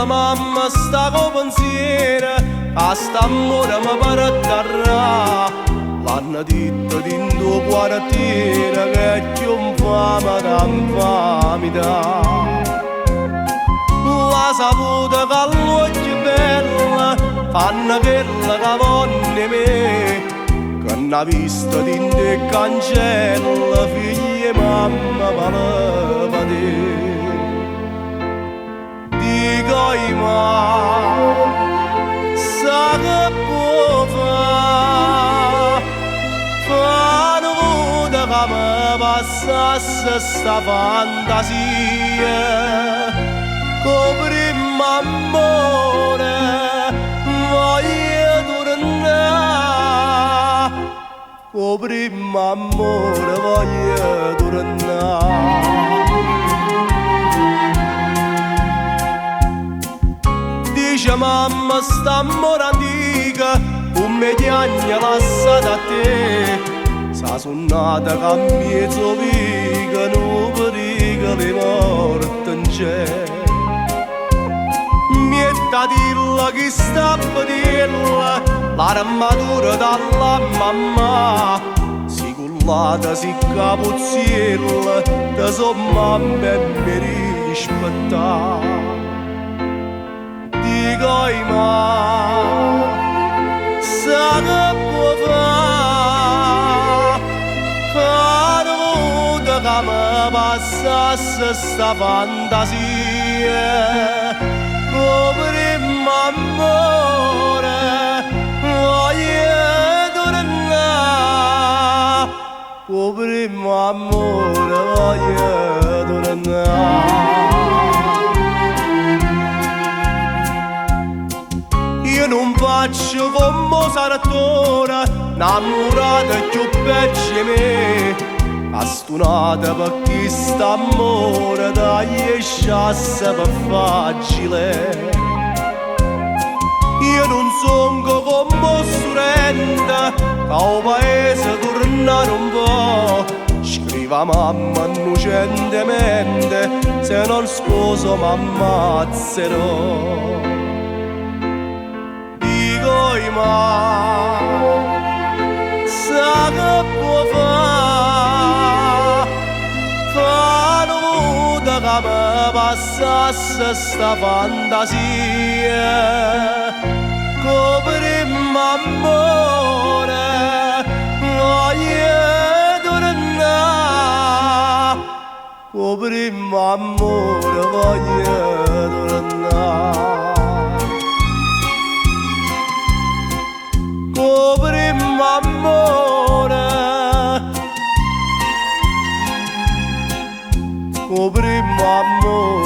mamma sta con pensiero, a st'amore mi pare carrà. L'hanno detto in tuo quartiere che c'è un fame che infami dà. La saputa che l'occhio bella fanno quella che voglio me, che n'ha vista din de cancella figlia e mamma valeva te. Dico ma sa che può fa nuda che mi passasse sta fantasia, coprimmo amore voglio tornare, coprimmo amore voglio tornare. Dice mamma sta amore antica, un mediagna lasciata a te, sa suonata che a mezzo viga non perica le morte in c'è. Mietta dilla chi sta a vedella, l'armatura dalla mamma, si cullata si capuzziella, da so mamma e mi rispettà. Dico ma sa che può fare che mi passasse sta fantasia, coprimmo amore voglio tornare, coprimmo amore voglio tornare. Io non faccio come Sartora, innamorata più peggio me, astunata perché st'amore dagli sciasse per facile. Io non sono come Sorrento, che al paese tornare un po', scriva mamma innocentemente, se non sposo mi ammazzerò. Ma sa che può fare che mi passasse sta fantasia, coprimmo amore voglio tornare, coprimmo amore voglio tornare. Coprimmo amore, coprimmo amore.